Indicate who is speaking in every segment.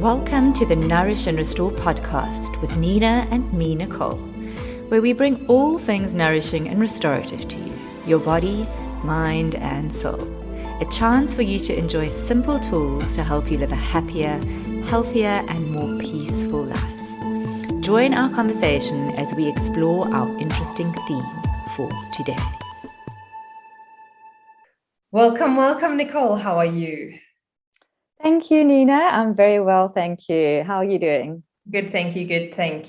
Speaker 1: Welcome to the Nourish and Restore podcast with Nina and me, Nicole, where we bring all things nourishing and restorative to you, your body, mind, and soul. A chance for you to enjoy simple tools to help you live a happier, healthier, and more peaceful life. Join our conversation as we explore our interesting theme for today.
Speaker 2: Welcome, Nicole. How are you?
Speaker 3: Thank you, Nina. I'm very well, thank you. How are you doing?
Speaker 2: Good, thank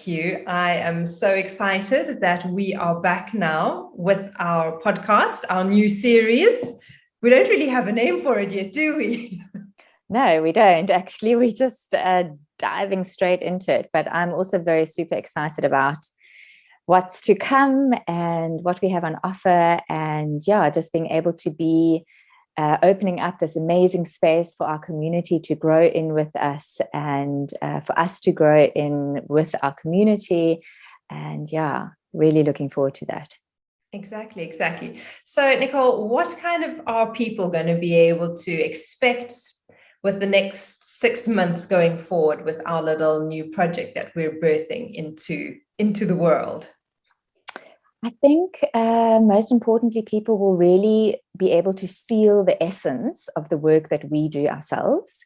Speaker 2: you. I am so excited that we are back now with our podcast, our new series. We don't really have a name for it yet, do we?
Speaker 3: No, we don't. Actually, we're just diving straight into it. But I'm also very super excited about what's to come and what we have on offer. And yeah, just being able to be opening up this amazing space for our community to grow in with us and for us to grow in with our community. And yeah, really looking forward to that.
Speaker 2: Exactly. So, Nicole, what kind of are people going to be able to expect with the next 6 months going forward with our little new project that we're birthing into the world?
Speaker 3: I think most importantly, people will really be able to feel the essence of the work that we do ourselves,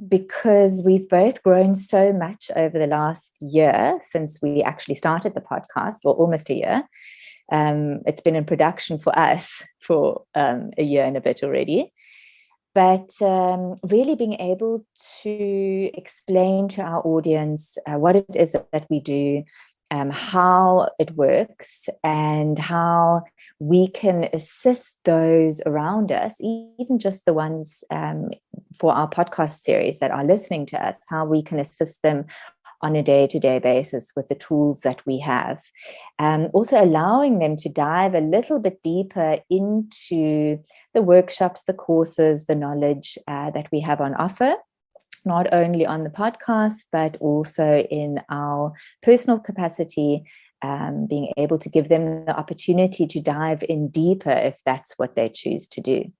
Speaker 3: because we've both grown so much over the last year since we actually started the podcast, or almost a year. It's been in production for us for a year and a bit already. But really being able to explain to our audience what it is that we do, how it works, and how we can assist those around us, even just the ones for our podcast series that are listening to us, how we can assist them on a day-to-day basis with the tools that we have. Also allowing them to dive a little bit deeper into the workshops, the courses, the knowledge that we have on offer, not only on the podcast, but also in our personal capacity, being able to give them the opportunity to dive in deeper if that's what they choose to do.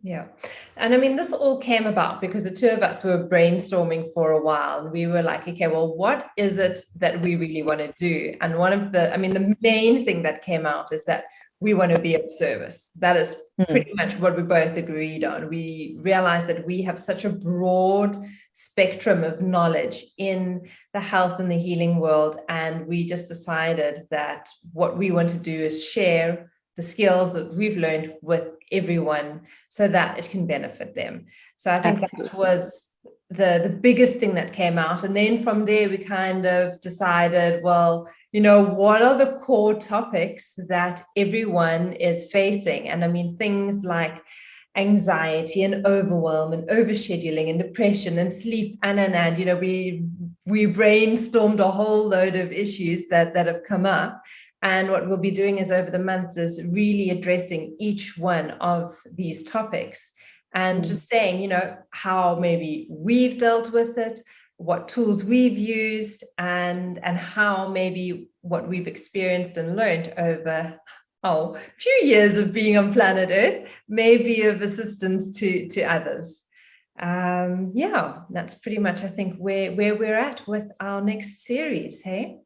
Speaker 2: Yeah. And I mean, this all came about because the two of us were brainstorming for a while. And we were like, okay, well, what is it that we really want to do? And the main thing that came out is that we want to be of service. That is pretty much what we both agreed on. We realized that we have such a broad spectrum of knowledge in the health and the healing world. And we just decided that what we want to do is share the skills that we've learned with everyone so that it can benefit them. So I think
Speaker 3: Absolutely.
Speaker 2: That was the biggest thing that came out. And then from there, we kind of decided, well, what are the core topics that everyone is facing? And I mean, things like anxiety and overwhelm and overscheduling and depression and sleep and we brainstormed a whole load of issues that have come up. And what we'll be doing is over the months is really addressing each one of these topics and just saying, how maybe we've dealt with it, what tools we've used, and how maybe what we've experienced and learned over a few years of being on planet Earth may be of assistance to others. That's pretty much, I think, where we're at with our next series, hey?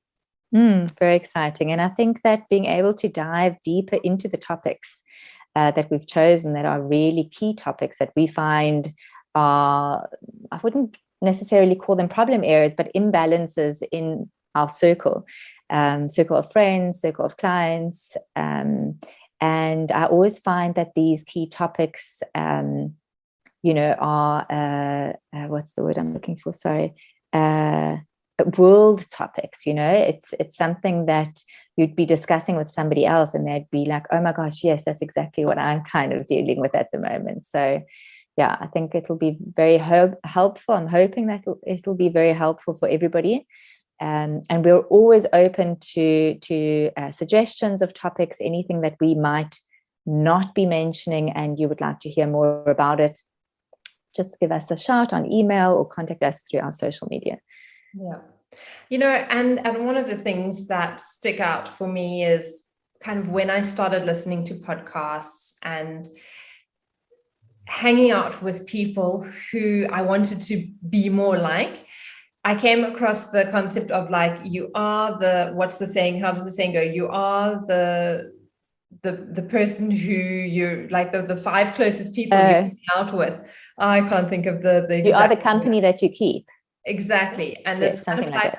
Speaker 3: Very exciting. And I think that being able to dive deeper into the topics that we've chosen that are really key topics that we find are, I wouldn't necessarily call them problem areas, but imbalances in our circle of friends, circle of clients. And I always find that these key topics, are, what's the word I'm looking for? Sorry. World topics, it's something that you'd be discussing with somebody else and they'd be like, oh my gosh, yes, that's exactly what I'm kind of dealing with at the moment. So yeah, I think it'll be very helpful. I'm hoping that it'll be very helpful for everybody. And we're always open to suggestions of topics, anything that we might not be mentioning and you would like to hear more about it. Just give us a shout on email or contact us through our social media.
Speaker 2: Yeah. And one of the things that stick out for me is kind of when I started listening to podcasts and hanging out with people who I wanted to be more like, I came across the concept of like, you are the, what's the saying? How does the saying go? You are the person who you're like the 5 closest people you hang out with. I can't think of the exact
Speaker 3: you are the company that you keep.
Speaker 2: Exactly. And
Speaker 3: yes,
Speaker 2: it's
Speaker 3: something
Speaker 2: kind of
Speaker 3: like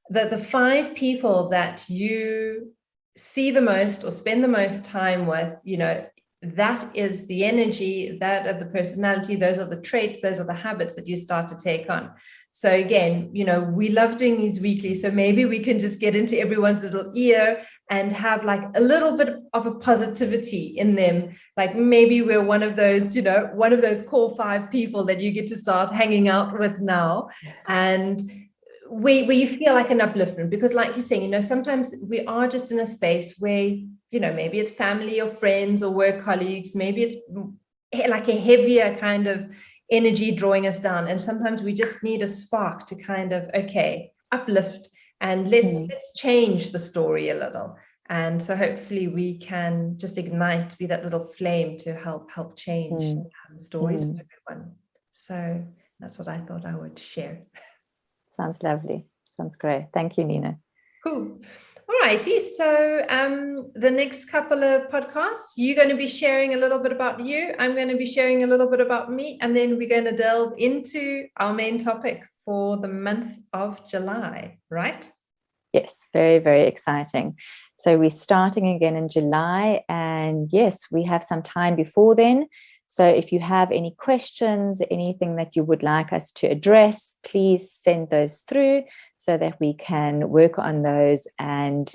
Speaker 3: that.
Speaker 2: The 5 people that you see the most or spend the most time with, you know, that is the energy, that are the personality, those are the traits, those are the habits that you start to take on. So again, you know, we love doing these weekly, so maybe we can just get into everyone's little ear and have like a little bit of a positivity in them. Like maybe we're one of those, you know, one of those core 5 people that you get to start hanging out with now, and where you feel like an upliftment. Because like you're saying, you know, sometimes we are just in a space where, you know, maybe it's family or friends or work colleagues, maybe it's like a heavier kind of energy drawing us down, and sometimes we just need a spark to kind of, okay, uplift, and let's change the story a little. And so hopefully we can just ignite, be that little flame to help change the stories for everyone. So that's what I thought I would share.
Speaker 3: Sounds lovely. Sounds great. Thank you, Nina.
Speaker 2: Cool. All righty. So the next couple of podcasts, you're going to be sharing a little bit about you. I'm going to be sharing a little bit about me. And then we're going to delve into our main topic for the month of July, right?
Speaker 3: Yes, very, very exciting. So we're starting again in July. And yes, we have some time before then. So if you have any questions, anything that you would like us to address, please send those through so that we can work on those and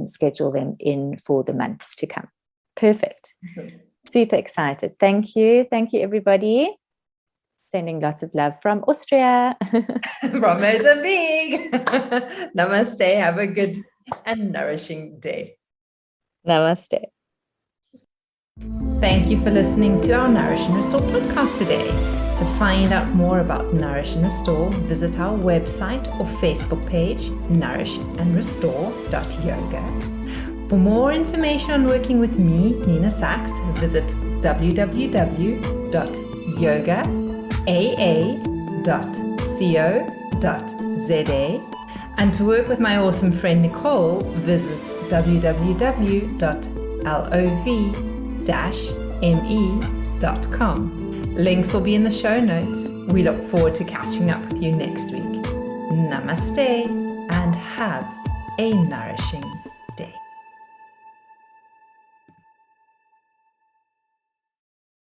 Speaker 3: schedule them in for the months to come. Perfect. Super excited. Thank you. Thank you, everybody. Sending lots of love from Austria.
Speaker 2: From Mozambique. Namaste. Have a good and nourishing day.
Speaker 3: Namaste.
Speaker 1: Thank you for listening to our Nourish and Restore podcast today. To find out more about Nourish and Restore, visit our website or Facebook page, nourishandrestore.yoga. For more information on working with me, Nina Sachs, visit www.yogaa.co.za. And to work with my awesome friend Nicole, visit www.lov-me.com. Links will be in the show notes. We look forward to catching up with you next week. Namaste and have a nourishing